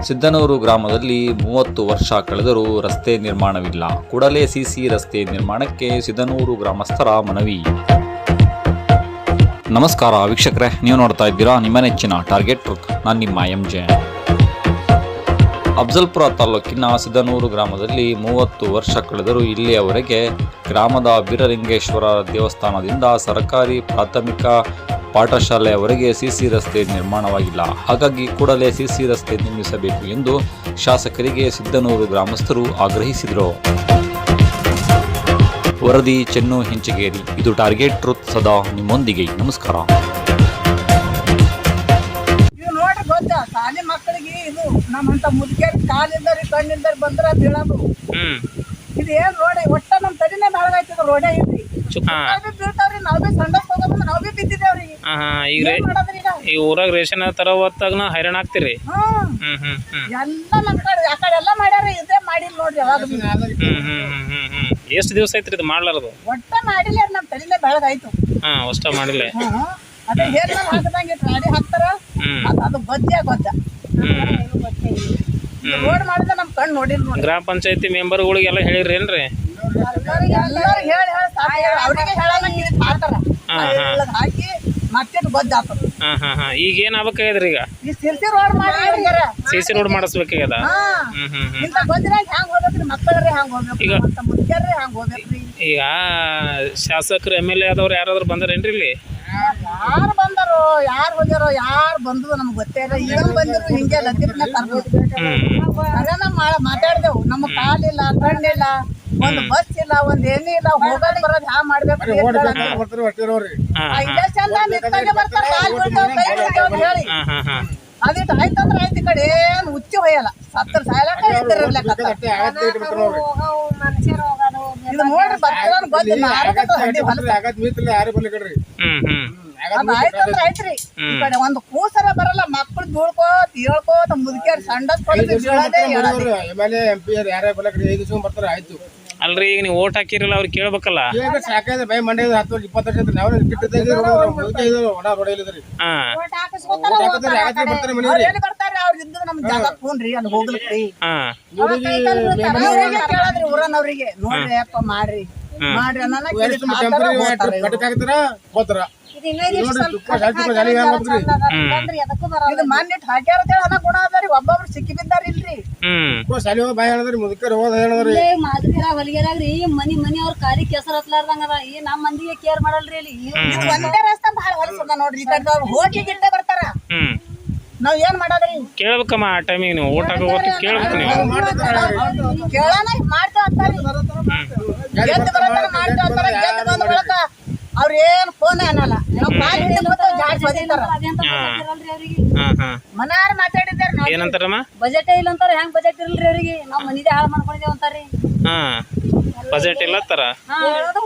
ಸಿದ್ದನೂರು ಗ್ರಾಮದಲ್ಲಿ 30 ವರ್ಷ ಕಳೆದರೂ ರಸ್ತೆ ನಿರ್ಮಾಣವಿಲ್ಲ. ಕೂಡಲೇ ಸಿಸಿ ರಸ್ತೆ ನಿರ್ಮಾಣಕ್ಕೆ ಸಿದ್ದನೂರು ಗ್ರಾಮಸ್ಥರ ಮನವಿ. ನಮಸ್ಕಾರ ವೀಕ್ಷಕರೇ, ನೀವು ನೋಡ್ತಾ ಇದ್ದೀರಾ ನಿಮ್ಮ ನೆಚ್ಚಿನ ಟಾರ್ಗೆಟ್ ಟ್ರಕ್. ನಾನು ನಿಮ್ಮ MJ. ಅಫ್ಜಲ್ಪುರ ತಾಲೂಕಿನ ಸಿದ್ದನೂರು ಗ್ರಾಮದಲ್ಲಿ 30 ವರ್ಷ ಕಳೆದರೂ ಇಲ್ಲಿಯವರೆಗೆ ಗ್ರಾಮದ ಬೀರಲಿಂಗೇಶ್ವರ ದೇವಸ್ಥಾನದಿಂದ ಸರ್ಕಾರಿ ಪ್ರಾಥಮಿಕ ಪಾಠಶಾಲೆಯವರೆಗೆ ಸಿಸಿ ರಸ್ತೆ ನಿರ್ಮಾಣವಾಗಿಲ್ಲ. ಹಾಗಾಗಿ ಕೂಡಲೇ ಸಿಸಿ ರಸ್ತೆ ನಿರ್ಮಿಸಬೇಕು ಎಂದು ಶಾಸಕರಿಗೆ ಸಿದ್ದನೂರು ಗ್ರಾಮಸ್ಥರು ಆಗ್ರಹಿಸಿದರು. ವರದಿ ಚೆನ್ನು ಹೆಂಚಗೇರಿ. ಇದು ಟಾರ್ಗೆಟ್ ಟ್ರೂತ್, ಸದಾ ನಿಮ್ಮೊಂದಿಗೆ. ನಮಸ್ಕಾರ. ಶಾಲೆ ಮಕ್ಕಳಿಗೆ ಇದು ನಮ್ಮಂತ ಮುದುಕೇರಿ ಕಾಲಿಂದರಿ ಕಣ್ಣಿಂದರಿ ಬಂದ್ರ ಬೀಳೋದು. ಇದು ಏನ್ ರೋಡ್ ಒಟ್ಟ ನಮ್ ತಡಿನೇ ಬೆಳಗಾಯ್ತದ. ರೋಡೇ ಇಲ್ರಿ, ಬೀಳ್ತಾವ್ರಿ. ನಾವ್ ಬಿ ಸಂಡಸ್ ಹೋಗೋದು, ನಾವ್ ಬಿ ಬಿದ್ದಿದ್ದೇವ್ರಿ. ಈ ಊರಾಗ ರೇಷನ್ ತರ ಹೊತ್ತಾಗ ಹೈರಾಣ ಆಗ್ತಿರಿ. ಎಲ್ಲ ನಮ್ ಕಡೆ ಆ ಕಡೆ ಎಲ್ಲ ಮಾಡ್ಯಾರ, ಇದೇ ಮಾಡಿಲ್ಲ ನೋಡ್ರಿ. ಯಾವಾಗ ಎಷ್ಟು ದಿವಸ ಐತ್ರಿ ಇದು ಮಾಡ್ಲಾರದು? ಒಟ್ಟ ಮಾಡಿಲ್ಲ, ನಮ್ ತಡಿನೇ ಬೆಳಗಾಯ್ತು. ಅಷ್ಟ ಮಾಡಿಲ್ಲ. ಅದೇ ಹೇರ್ ಹಾಕದಂಗೆ ಗಾಡಿ ಹಾಕ್ತಾರ, ಅದು ಗೊಜ್ಜೆ ಗೊಜ್ಜ ರೋಡ್ ಮಾಡಿದ್ರೆ ನಮ್ ಕಣ್ಣು ನೋಡಿಲ್ಲ ನೋಡಿ. ಗ್ರಾಮ ಪಂಚಾಯತಿ ಮೆಂಬರ್ಗಳಿಗೆಲ್ಲ ಹೇಳಿರಿ ಏನ್ರಿ? ಎಲ್ಲರೂ ಹೇಳಿ ಅವ್ರಿಗೆ ಹೇಳಂಗ ಮಾಡ್ತಾರ, ಹಾಕಿ ಮತ್ತೆ ಗೊಜ್ಜ ಆಗ್ತದ. ಈಗ ಏನ್ ಆಗ್ಬೇಕಾಗ್ಯದ್ರಿ? ಈಗ ಈ ಸಿರ್ಸಿ ರೋಡ್ ಮಾಡಿ ಸಿಸಿ ರೋಡ್ ಮಾಡಿಸ್ಬೇಕಾಗ್ಯದ. ಇಂತ ಗೊಜ್ಜನಾಗ ಹ್ಯಾಂಗ ಹೋಗ್ಬೇಕ್ರಿ? ಮಕ್ಕಳ್ರಿ ಹ್ಯಾಂಗ ಹೋಗ್ಬೇಕು, ಮುಖ್ಯರ್ರಿ ಹ್ಯಾಂಗ ಹೋಗ್ಬೇಕ್ರಿ? ಈಗ ಶಾಸಕರು MLA ಆದವ್ರು ಯಾರಾದ್ರೂ ಬಂದಾರೇನ್ರಿ ಇಲ್ಲಿ? ಯಾರು ಬಂದಾರೋ, ಯಾರು ಹೋಗ್ಯಾರೋ, ಯಾರು ಬಂದ್ರು ನಮ್ಗೆ ಗೊತ್ತೇ ಇಲ್ಲ. ಈಗ ಬಂದ್ರು ಹಿಂಗೆ ಲತ್ತಿನ ತರ್ಬೋದು. ಅದೇ ನಾವು ಮಾತಾಡ್ದೇವು. ನಮ್ಮ ಕಾಲಿಲ್ಲ, ಕಣ್ಣಿಲ್ಲ, ಒಂದು ಬಸ್ ಇಲ್ಲ, ಒಂದ್ ಏನಿಲ್ಲ, ಹೋಗೋದ್ ಬರೋದ್ ಹ್ಯಾ ಮಾಡ್ಬೇಕು. ಇಲ್ಲೇ ಚಂದ ನಿಂತಾಗೆ ಬರ್ತಾರ, ಕಾಲ್ ಬೀಳ್ತಾವ, ಕೈ ಬೀಳ್ತಾವ ಅಂತ ಹೇಳಿ ಅದಿಟ್ಟು ಆಯ್ತಂದ್ರ ಆಯ್ತು. ಈ ಕಡೆ ಏನ್ ಹುಚ್ಚಿ ಹೊಯ್ಯಲ್ಲ, ಸತ್ತರ ಸಾಯಲಕ್ಕ ಇದ್ದಿರ್ಲಿಕ್ಕ. ಇದು ನೋಡ್ರಿ ಬರ್ತಾರ ಗೊತ್ತಿಲ್ಲ, ಆಯ್ತಂದ್ರ ಆಯ್ತ್ರಿ. ಈ ಕಡೆ ಒಂದು ಕೂಸರ ಬರಲ್ಲ, ಮಕ್ಳು ಬೀಳ್ಕೋತ ಹೇಳ್ಕೋತ ಮುದುಕೇರಿ ಸಂಡಸ್ ಅಲ್ರಿ. ಈಗ ನೀವು ಓಟ್ ಹಾಕಿರಲ್ಲ, ಅವ್ರಿಗೆ ಕೇಳ್ಬೇಕಲ್ಲ. ಬರ್ತಾರೆ ಅವ್ರ ಇದ್ದು ನಮ್ ಜಾಗ ಕೂನ್ರಿ ಅಲ್ಲಿ ಹೋಗ್ಲಿಕ್ರಿ. ಕೇಳದ್ರಿ ಊರನವ್ರಿಗೆ, ನೋಡ್ರಿ ಅಪ್ಪ ಮಾಡ್ರಿ ಮಾಡ್ರಿ ಅನ್ನೋಣ. ಇದು ಮಾನ್ಯಟ್ ಹಾಕ್ಯಾರ ಹಣ ಗುಣ ಅದಾರಿ. ಒಬ್ಬೊಬ್ರು ಸಿಕ್ಕಿ ಬಿದ್ದಾರ ಇಲ್ರಿ. ಹೊಲಿಗೆರಾಗ್ರಿ ಮನಿ ಮನಿ ಅವ್ರ ಕಾಲಿ ಕೆಸರ್ ಹತ್ಲಾರ್ದಂಗದ. ಈ ನಮ್ ಮಂದಿಗೆ ಕೇರ್ ಮಾಡಲ್ರಿ ಇಲ್ಲಿ. ಒಂದೇ ರಸ್ತೆ ಭಾಳ ಹೊಲಸದ ನೋಡ್ರಿ. ಈ ಕಡೆ ಹೋಗಿ ಗಿಡ್ಡೆ ಬರ್ತಾರ, ನಾವ್ ಏನ್ ಮಾಡೋದ್ರಿ? ಕೇಳ್ಬೇಕಮ್ಮ. ಆ ಟೈಮಿಗೆ ನೀವು ಓಟ್ ಹಾಕೋದು ಕೇಳ್ಬೇಕು. ನೀವು ಕೇಳೋಣ ಮಾಡ್ತಾ ಅಂತಾರಿ. ಗೆದ್ದು ಬರತ್ತಾರ, ಮಾಡ್ತಾ ಅಂತಾರ. ಗೆದ್ದು ಬಂದ ಬಳಕ ಅವ್ರ ಏನ್ ಫೋನ್ ಅನ್ನಲ್ಲ. ಮನಾರ ಮಾತಾಡಿದಾರ ಏನಂತಾರಮ್ಮ? ಬಜೆಟ್ ಇಲ್ಲ ಅಂತಾರ. ಹೆಂಗ್ ಬಜೆಟ್ ಇಲ್ರಿ ಅವ್ರಿಗೆ? ನಾವ್ ಮನಿದೆ ಹಾಳು ಮಾಡ್ಕೊಂಡಿದೇವ್ ಅಂತಾರ್ರಿ. ಬಜೆಟ್ ಇಲ್ಲ ತರ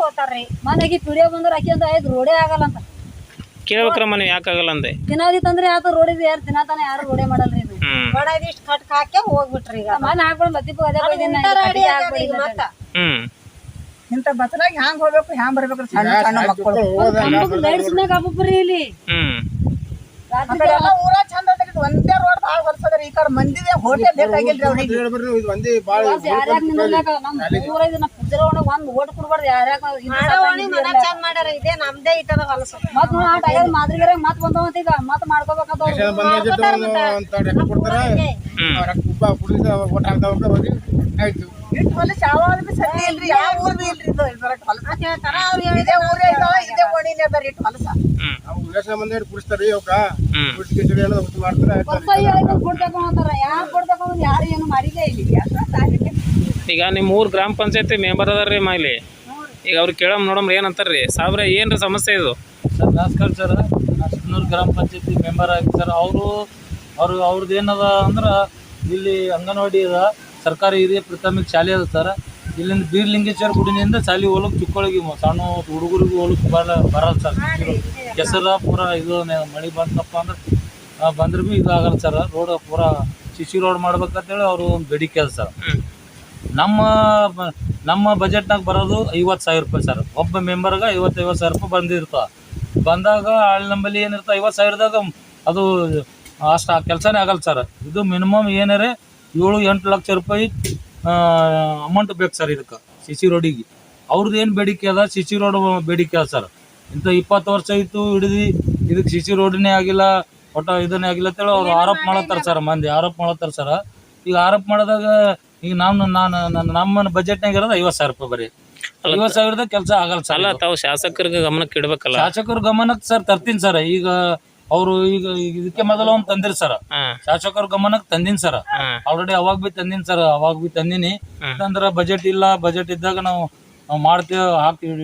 ಹೋಗ್ತಾರ್ರಿ. ಮನೆಗೆ ಪಿಡಿಯೋ ಬಂದ್ರ ಅಕ್ಕಿ ಅಂತ ಆಯ್ತು, ರೋಡೇ ಆಗಲ್ಲ ಅಂತ ಕೇಳ್ಬೇಕ್ರಮ್ಮ. ನೀವು ಯಾಕಾಗಲ್ಲ ಅಂದೆ? ದಿನಾದಿತ್ತಂದ್ರೆ ಯಾತ ರೋಡ್ ಇದೆ, ಯಾರು ದಿನ ತಾನೆ ಯಾರು ರೋಡೇ ಮಾಡಲ್ರಿ. ಇದು ಬಡ ಇದಿಷ್ಟು ಕಟ್ಕ ಹಾಕಿ ಹೋಗ್ಬಿಟ್ರಿ. ಈಗ ಮನೆ ಹಾಕೊಂಡು ಮತ್ತಿಪ್ಪು ಅದೇ ಇಂತ ಬಸ್ನಾಗ ಹ್ಯಾಂಗ್ ಹೋಗ್ಬೇಕು, ಹ್ಯಾಂಗ್ ಬರ್ಬೇಕು? ಸಣ್ಣ ಸಣ್ಣ ಮಕ್ಕಳು ಲೈಟ್ಸ್ನಾಗ ಇಲ್ಲಿ ಊರ ಚಂದ ಅದ. ಒಂದೇ ರೋಡ್ ಭಾಳ ಹೊಲಸದ್ರಿ. ಈ ಕಡೆ ಮಂದಿದೆ ಹೋಟೆಲ್ ಬೇಕಾಗಿಲ್ರಿ ಅವ್ರಿಗೆ. ಒಂದ್ ಓಟ್ ಕೊಡ್ಬಾರ್ದು. ಯಾರ್ಯಾಕ ಚಂದ ಮಾಡ್ಯಾರ, ಇದೇ ನಮ್ದೇ ಇಟ್ಟದ ಹೊಲಸ. ಮತ್ ಮಾದ್ರಿಗಾರ ಮತ್ ಬಂದವಂತ. ಈಗ ಮತ್ ಮಾಡ್ಕೋಬೇಕಾದ ಇಟ್ಟು ಹೊಲಸ ಯಾವಾಗ ಬಿ ಸರಿ ಇಲ್ರಿ. ಯಾವ ಊರ್ ಬಿ ಇಲ್ರಿ. ಇದು ಹೊಲಸ ಇದೇ ಊರೇ ಇದಾವ, ಇದೇ ಓಣಿನೇ ಅದ ಇಟ್ಟು ಹೊಲಸ. ಯಾರು ಏನು ಮಾಡಿಲ್ಲ ಇಲ್ಲಿ. ಈಗ ನಿಮ್ಮ ಊರ್ ಗ್ರಾಮ ಪಂಚಾಯತಿ ಮೆಂಬರ್ ಅದಾರ್ರಿ ಇಲ್ಲಿ. ಈಗ ಅವ್ರಿಗೆ ಕೇಳಮ್ ನೋಡಮ್ರಿ ಏನಂತಾರ್ರಿ. ಸಾಬ್ರೆ ಏನ್ರಿ ಸಮಸ್ಯೆ ಇದು? ಸರ್ ನಮಸ್ಕಾರ ಸರ್. ಸಿದ್ದನೂರು ಗ್ರಾಮ ಪಂಚಾಯತಿ ಮೆಂಬರ್ ಆಗಿ ಸರ್. ಅವ್ರದ್ದು ಏನದ ಅಂದ್ರೆ ಇಲ್ಲಿ ಅಂಗನವಾಡಿ ಅದ, ಸರ್ಕಾರಿ ಹಿರಿಯ ಪ್ರಾಥಮಿಕ ಶಾಲೆ ಅದ ಸರ್. ಇಲ್ಲಿಂದ ಬೀರಲಿಂಗೇಶ್ವರ ಗುಡಿನಿಂದ ಶಾಲೆ ಹೋಲಕ್ಕೆ ಚಿಕ್ಕಳಿಗೆ ಸಣ್ಣ ಹುಡುಗರಿಗೆ ಹೋಲಕ್ಕೆ ಬರಲ್ಲ ಸರ್. ಕೆಸರ ಪೂರ ಇದು ಮಳೆ ಬಂತಪ್ಪ ಅಂದ್ರೆ ಬಂದ್ರೆ ಭೀ ಇದು ಆಗಲ್ಲ ಸರ್. ರೋಡ್ ಪೂರ ಸಿಸಿ ರೋಡ್ ಮಾಡ್ಬೇಕಂತೇಳಿ ಅವರು ಒಂದು ಬೇಡಿಕೆ ಅದ ಸರ್. ನಮ್ಮ ಬಜೆಟ್ನಾಗ ಬರೋದು 50,000 ರೂಪಾಯಿ ಸರ್. ಒಬ್ಬ ಮೆಂಬರ್ಗೆ 50,000 ರೂಪಾಯಿ ಬಂದಿರ್ತಾವೆ. ಬಂದಾಗ ಅಲ್ಲಿ ನಮ್ಮಲ್ಲಿ ಏನಿರ್ತಾವೆ 50,000ದಾಗ ಅದು ಅಷ್ಟು ಆ ಕೆಲಸನೇ ಆಗಲ್ಲ ಸರ್. ಇದು ಮಿನಿಮಮ್ ಏನಾರೆ 7-8 ಲಕ್ಷ ರೂಪಾಯಿ ಅಮೌಂಟ್ ಬೇಕು ಸರ್ ಇದಕ್ಕೆ ಸಿ ಸಿ ರೋಡಿಗೆ. ಅವ್ರದ್ದು ಏನು ಬೇಡಿಕೆ ಅದ, ಸಿ ಸಿ ರೋಡ್ ಬೇಡಿಕೆ ಅದ ಸರ್. ಇಂಥ 20 ವರ್ಷ ಇತ್ತು ಹಿಡಿದು ಇದಕ್ಕೆ ಸಿ ಸಿ ರೋಡನ್ನೇ ಆಗಿಲ್ಲ, ಒಟ್ಟು ಇದನ್ನೇ ಆಗಿಲ್ಲ ಅಂತೇಳಿ ಅವ್ರು ಆರೋಪ ಮಾಡತ್ತಾರ ಸರ್. ಮಂದಿ ಆರೋಪ ಮಾಡತ್ತಾರ ಸರ್. ಈಗ ಆರೋಪ ಮಾಡಿದಾಗ ಈಗ ನಮ್ಮ ಬಜೆಟ್ನಾಗ ಇರೋದು 50,000 ರೂಪಾಯಿ ಬರೀ. 50,000ದ ಕೆಲಸ ಆಗಲ್ಲ ಸರ್. ಅಲ್ಲ, ತಾವು ಶಾಸಕರಿಗೆ ಗಮನಕ್ಕೆ ಇಡ್ಬೇಕಲ್ಲ. ಶಾಸಕರ ಗಮನಕ್ಕೆ ಸರ್ ತರ್ತೀನಿ ಸರ್. ಈಗ ಅವರು ಈಗ ಇದಕ್ಕೆ ಮೊದಲು ಒಂದು ತಂದಿರಿ ಸರ್, ಶಾಸಕರ ಗಮನಕ್ಕೆ ತಂದಿನಿ ಸರ್. ಆಲ್ರೆಡಿ ಅವಾಗ ಬಿ ತಂದಿನಿ ಸರ್, ಅವಾಗ ಬಿ ತಂದಿನಿ. ಯಾಕಂದ್ರೆ ಬಜೆಟ್ ಇಲ್ಲ, ಬಜೆಟ್ ಇದ್ದಾಗ ನಾವು ಮಾಡ್ತೇವೆ,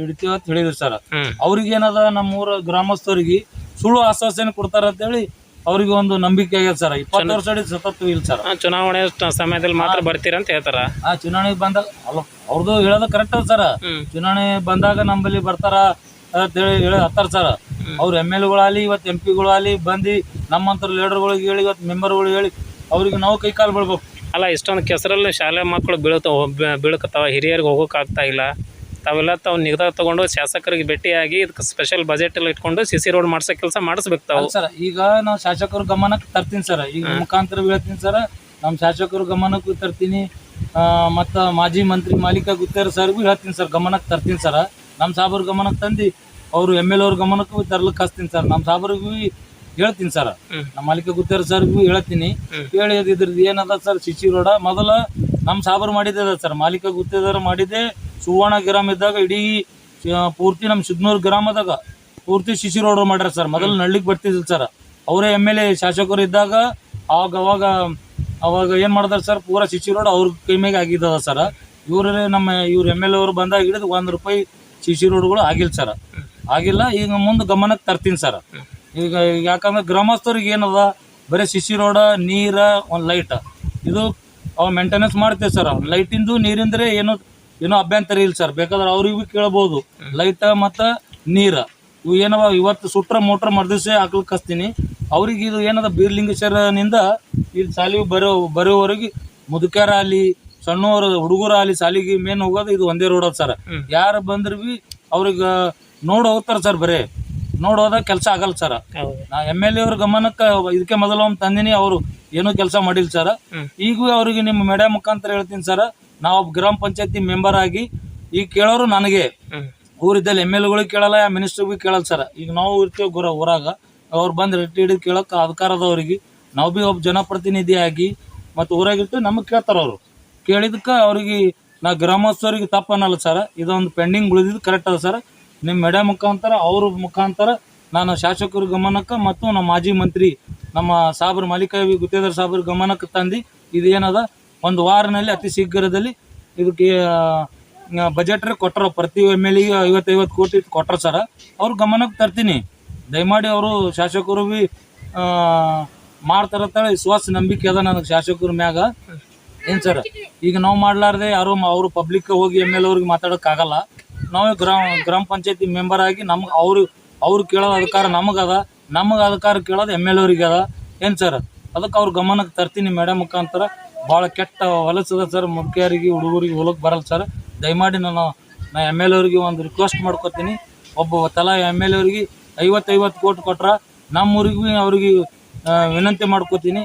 ಹಿಡಿತೇವೆ ಅಂತ ಹೇಳಿದ್ರು ಸರ್. ಅವ್ರಿಗೆ ಏನದ ನಮ್ಮೂರ ಗ್ರಾಮಸ್ಥರಿಗೆ ಸುಳ್ಳು ಆಶ್ವಾಸನೆ ಕೊಡ್ತಾರ ಅಂತೇಳಿ ಅವ್ರಿಗೆ ಒಂದು ನಂಬಿಕೆ ಆಗ್ಯದ ಸರ್. 20 ವರ್ಷ ಸತತ ಇಲ್ಲ ಸರ್. ಚುನಾವಣೆ ಸಮಯದಲ್ಲಿ ಮಾತ್ರ ಬರ್ತೀರ ಅಂತ ಹೇಳ್ತಾರ. ಚುನಾವಣೆ ಬಂದಾಗ ಅಲ್ಲ, ಅವ್ರದ್ದು ಹೇಳೋದು ಕರೆಕ್ಟ್ ಅದ ಸರ್. ಚುನಾವಣೆ ಬಂದಾಗ ನಮ್ಮಲ್ಲಿ ಬರ್ತಾರ ಅಂತ ಹೇಳಿ ಹತ್ತಾರ ಸರ್. ಅವ್ರು MLA ಇವತ್ತು MP ಬಂದು ನಮ್ಮಂತರ ಲೀಡರ್ಗಳಿಗೆ ಹೇಳಿ, ಇವತ್ತು ಮೆಂಬರ್ಗಳಿಗೆ ಹೇಳಿ ಅವ್ರಿಗೆ ನಾವು ಕೈ ಕಾಲು ಬೀಳ್ಬೇಕು. ಅಲ್ಲ, ಇಷ್ಟೊಂದು ಕೆಸರಲ್ಲಿ ಶಾಲೆ ಮಕ್ಕಳು ಬೀಳ್ಕತ್ತಾವ, ಹಿರಿಯರಿಗೆ ಹೋಗೋಕೆ ಆಗ್ತಾ ಇಲ್ಲ. ತಾವೆಲ್ಲ ತಾವು ನಿರ್ಧಾರ ತಗೊಂಡು ಶಾಸಕರಿಗೆ ಭೇಟಿಯಾಗಿ ಇದಕ್ಕೆ ಸ್ಪೆಷಲ್ ಬಜೆಟ್ ಎಲ್ಲ ಇಟ್ಕೊಂಡು CC ರೋಡ್ ಮಾಡ್ಸೋ ಕೆಲಸ ಮಾಡಿಸ್ಬೇಕು ತಾವು ಸರ್. ಈಗ ನಾವು ಶಾಸಕರ ಗಮನಕ್ಕೆ ತರ್ತೀನಿ ಸರ್. ಈಗ ಮುಖಾಂತರ ಹೇಳ್ತೀನಿ ಸರ್, ನಮ್ಮ ಶಾಸಕರ ಗಮನಕ್ಕೂ ತರ್ತೀನಿ. ಮತ್ತು ಮಾಜಿ ಮಂತ್ರಿ ಮಾಲೀಕ ಗುತ್ತೇರ್ ಸರ್ಗೂ ಹೇಳ್ತೀನಿ ಸರ್, ಗಮನಕ್ಕೆ ತರ್ತೀನಿ ಸರ್. ನಮ್ಮ ಸಾಬ್ರ ಗಮನಕ್ಕೆ ತಂದು ಅವರು MLA ಅವ್ರ ಗಮನಕ್ಕೂ ತರ್ಲಿಕ್ಕೆ ಹಚ್ತೀನಿ ಸರ್. ನಮ್ಮ ಸಾಬ್ರಿಗೂ ಹೇಳ್ತೀನಿ ಸರ್, ನಮ್ಮ ಮಾಲೀಕ ಗುತ್ತೇರ್ ಸರ್ಗೂ ಹೇಳ್ತೀನಿ. ಹೇಳಿ ಇದ್ರದ್ದು ಏನದ ಸರ್ CC ರೋಡ ಮೊದಲ ನಮ್ಮ ಸಾಬ್ರು ಮಾಡಿದ್ದೆ ಸರ್. ಮಾಲೀಕ ಗುತ್ತೇದಾರ ಮಾಡಿದ್ದೆ ಸುವರ್ಣ ಗ್ರಾಮ ಇದ್ದಾಗ ಇಡೀ ಪೂರ್ತಿ ನಮ್ಮ ಸಿದ್ನೂರು ಗ್ರಾಮದಾಗ ಪೂರ್ತಿ CC ರೋಡ್ ಮಾಡ್ಯಾರ ಸರ್. ಮೊದಲು ನಳ್ಳಿಗೆ ಬರ್ತಿದ್ದಿಲ್ಲ ಸರ್. ಅವರೇ MLA ಶಾಸಕರು ಇದ್ದಾಗ ಅವಾಗ ಏನು ಮಾಡ್ತಾರೆ ಸರ್, ಪೂರಾ CC ರೋಡ್ ಅವ್ರ ಕೈ ಮ್ಯಾಗೆ ಆಗಿದ್ದದ ಸರ್. ಇವ್ರ MLA ಅವರು ಬಂದಾಗ ಹಿಡಿದು ₹1 CC ರೋಡ್ಗಳು ಆಗಿಲ್ಲ ಸರ್, ಆಗಿಲ್ಲ. ಈಗ ಮುಂದೆ ಗಮನಕ್ಕೆ ತರ್ತೀನಿ ಸರ್. ಈಗ ಯಾಕಂದ್ರೆ ಗ್ರಾಮಸ್ಥರಿಗೆ ಏನದ, ಬರೀ CC ರೋಡ, ನೀರ, ಒಂದು ಲೈಟ್, ಇದು ಅವು ಮೇಂಟೆನೆನ್ಸ್ ಮಾಡ್ತೇವೆ ಸರ್. ಲೈಟಿಂದು ನೀರಿಂದ್ರೆ ಏನೋ ಅಭ್ಯಂತರ ಇಲ್ಲ ಸರ್. ಬೇಕಾದ್ರೆ ಅವ್ರಿಗೆ ಭೀ ಕೇಳ್ಬೋದು. ಲೈಟ್ ಮತ್ತು ನೀರು ಇವು ಏನವ ಇವತ್ತು ಸುಟ್ರ ಮೋಟ್ರ್ ಮರ್ದಿವ್ಸ ಹಾಕ್ಲಿಕ್ಕೆ ಹಚ್ತೀನಿ. ಅವ್ರಿಗೆ ಇದು ಏನದ ಬೀರ್ಲಿಂಗೇಶ್ವರನಿಂದ ಇದು ಸಾಲಿ ಬರೋವರೆಗೆ ಮುದುಕರ ಅಲ್ಲಿ ಸಣ್ಣವರು ಹುಡುಗರ ಅಲ್ಲಿ ಸಾಲಿಗೆ ಮೇನ್ ಹೋಗೋದು ಇದು ಒಂದೇ ರೋಡ್ ಅದ ಸರ್. ಯಾರು ಬಂದ್ರೆ ಭೀ ಅವ್ರಿಗೆ ನೋಡಿ ಹೋಗ್ತಾರೆ ಸರ್. ಬರೀ ನೋಡಿ ಹೋದಾಗ ಕೆಲಸ ಆಗಲ್ಲ ಸರ್. ನಾ MLA ಅವ್ರ ಗಮನಕ್ಕೆ ಇದಕ್ಕೆ ಮೊದಲು ಒಂದು ತಂದಿನಿ, ಅವರು ಏನೂ ಕೆಲಸ ಮಾಡಿಲ್ಲ ಸರ್. ಈಗೂ ಅವ್ರಿಗೆ ನಿಮ್ಮ ಮೀಡಿಯಾ ಮುಖಾಂತರ ಹೇಳ್ತೀನಿ ಸರ್, ನಾವು ಗ್ರಾಮ ಪಂಚಾಯತಿ ಮೆಂಬರ್ ಆಗಿ ಈಗ ಕೇಳೋರು ನನಗೆ ಊರಿದ್ದಲ್ಲಿ MLAಗಳಿಗೆ ಕೇಳಲ್ಲ, ಮಿನಿಸ್ಟ್ರಿಗೆ ಕೇಳಲ್ಲ ಸರ್. ಈಗ ನಾವು ಇರ್ತೇವೆ ಊರಾಗ, ಅವ್ರು ಬಂದು ರೆಟ್ಟಿ ಹಿಡಿದು ಕೇಳೋಕೆ ಅಧಿಕಾರ ಅದವ್ರಿಗೆ. ನಾವು ಭೀ ಒಬ್ಬ ಜನಪ್ರತಿನಿಧಿ ಆಗಿ ಮತ್ತು ಊರಾಗಿರ್ತೀವಿ, ನಮಗೆ ಕೇಳ್ತಾರೆ ಅವರು. ಕೇಳಿದಕ್ಕೆ ಅವ್ರಿಗೆ ನಾ ಗ್ರಾಮಸ್ಥರಿಗೆ ತಪ್ಪು ಅನ್ನಲ್ಲ ಸರ್. ಇದೊಂದು ಪೆಂಡಿಂಗ್ ಉಳಿದಿದ್ದು ಕರೆಕ್ಟ್ ಅದ ಸರ್. ನಿಮ್ಮ ಮೀಡಿಯಾ ಮುಖಾಂತರ ಅವ್ರ ಮುಖಾಂತರ ನಾನು ಶಾಸಕರ ಗಮನಕ್ಕೆ ಮತ್ತು ನಮ್ಮ ಮಾಜಿ ಮಂತ್ರಿ ನಮ್ಮ ಸಾಬ್ರ ಮಾಲೀಕ ಗುತ್ತೇದಾರ್ ಸಾಬ್ರ ಗಮನಕ್ಕೆ ತಂದು ಇದೇನದ ಒಂದು ವಾರನಲ್ಲಿ ಅತಿ ಶೀಘ್ರದಲ್ಲಿ ಇದಕ್ಕೆ ಬಜೆಟ್ರೆ ಕೊಟ್ಟರು. ಪ್ರತಿ MLAಗೆ 50 ಕೋಟಿ ಕೊಟ್ಟರು ಸರ್. ಅವ್ರ ಗಮನಕ್ಕೆ ತರ್ತೀನಿ. ದಯಮಾಡಿ ಅವರು ಶಾಸಕರು ಭೀ ಮಾಡ್ತಾರಂತೇಳಿ ವಿಶ್ವಾಸ ನಂಬಿಕೆ ಅದ ನನಗೆ ಶಾಸಕರ ಮ್ಯಾಗ. ಏನು ಸರ್, ಈಗ ನಾವು ಮಾಡ್ಲಾರ್ದೆ ಯಾರು ಅವರು ಪಬ್ಲಿಕ್ ಹೋಗಿ MLA ಅವ್ರಿಗೆ ಮಾತಾಡೋಕ್ಕಾಗಲ್ಲ. ನಾವು ಗ್ರಾಮ ಪಂಚಾಯತಿ ಮೆಂಬರ್ ಆಗಿ ನಮ್ಗೆ ಅವ್ರು ಕೇಳೋದು ಅಧಿಕಾರ ನಮಗದ, ನಮಗೆ ಅಧಿಕಾರ ಕೇಳೋದು MLA ಅವ್ರಿಗೆ ಅದ. ಏನು ಸರ್, ಅದಕ್ಕೆ ಅವ್ರ ಗಮನಕ್ಕೆ ತರ್ತೀನಿ ಮೇಡಮ್ ಮುಖಾಂತರ. ಭಾಳ ಕೆಟ್ಟ ಹೊಲಸದ ಸರ್, ಮುಖ್ಯರಿಗೆ ಹುಡುಗರಿಗೆ ಹೊಲಕ್ಕೆ ಬರಲ್ಲ ಸರ್. ದಯಮಾಡಿ ನಾ MLA ಅವ್ರಿಗೆ ಒಂದು ರಿಕ್ವೆಸ್ಟ್ ಮಾಡ್ಕೊತೀನಿ. ಒಬ್ಬ ತಲಾ MLA ಅವ್ರಿಗೆ 50 ಕೋಟಿ ಕೊಟ್ರ ನಮ್ಮೂರಿಗೂ ಅವ್ರಿಗೆ ವಿನಂತಿ ಮಾಡ್ಕೋತೀನಿ.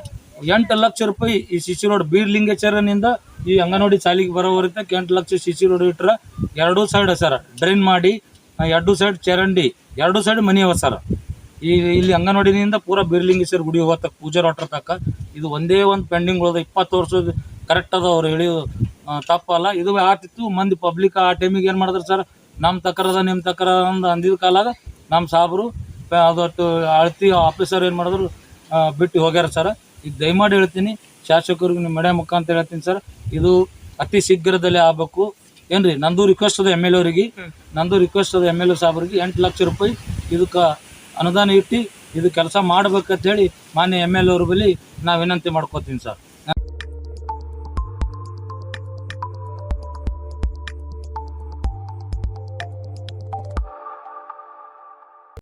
8 ಲಕ್ಷ ರೂಪಾಯಿ ಈ CC ರೋಡ್ ಬೀರ್ಲಿಂಗೇಶ್ವರನಿಂದ ಈ ಅಂಗನವಾಡಿ ಶಾಲೆಗೆ ಬರೋವರೆಗೆ 8 ಲಕ್ಷ CC ರೋಡ್ ಇಟ್ರೆ 2 ಸೈಡ್ ಸರ್ ಡ್ರೈನ್ ಮಾಡಿ, 2 ಸೈಡ್ ಚರಂಡಿ, 2 ಸೈಡ್ ಮನೆ ಅವ ಸರ್. ಇಲ್ಲಿ ಅಂಗನವಾಡಿನಿಂದ ಪೂರಾ ಬೀರ್ಲಿಂಗೇಶ್ವರ ಗುಡಿ ಹೋಗತ್ತ ಪೂಜಾರ್ ಹೊಟ್ರ ತಕ್ಕ ಇದು ಒಂದೇ ಒಂದು ಪೆಂಡಿಂಗ್ ಉಳ್ದ. 20 ವರ್ಷದ ಕರೆಕ್ಟ್ ಅದ. ಅವ್ರು ಹೇಳಿ ತಪ್ಪಲ್ಲ. ಇದು ಆತಿತ್ತು ಮಂದಿ ಪಬ್ಲಿಕ್ ಆ ಟೈಮಿಗೆ ಏನು ಮಾಡಿದ್ರು ಸರ್, ನಮ್ಮ ತಕರದ ನಿಮ್ಮ ತಕರ ಅಂದಿದ ಕಾಲಾಗ ನಮ್ಮ ಸಾಬ್ರು ಅದೊಟ್ಟು ಅಳತಿ ಆಫೀಸರ್ ಏನು ಮಾಡಿದ್ರು ಬಿಟ್ಟು ಹೋಗ್ಯಾರ ಸರ್. ಈಗ ದಯಮಾಡಿ ಹೇಳ್ತೀನಿ ಶಾಸಕರಿಗೆ ನಿಮ್ಮ ಮೀಡಿಯಾ ಮುಖಾಂತರ ಹೇಳ್ತೀನಿ ಸರ್, ಇದು ಅತಿ ಶೀಘ್ರದಲ್ಲೇ ಆಗಬೇಕು. ಏನ್ರಿ, ನಂದು ರಿಕ್ವೆಸ್ಟ್ ಅದ MLA ಅವ್ರಿಗೆ, MLA ಸಾಬ್ರಿಗೆ 8 ಲಕ್ಷ ರೂಪಾಯಿ ಇದಕ್ಕೆ ಅನುದಾನ ಇಟ್ಟು ಇದು ಕೆಲಸ ಮಾಡ್ಬೇಕಂತ ಹೇಳಿ ಮಾನ್ಯ MLA ಅವ್ರ ಬಳಿ ನಾ ವಿನಂತಿ ಮಾಡ್ಕೋತೀನಿ ಸರ್.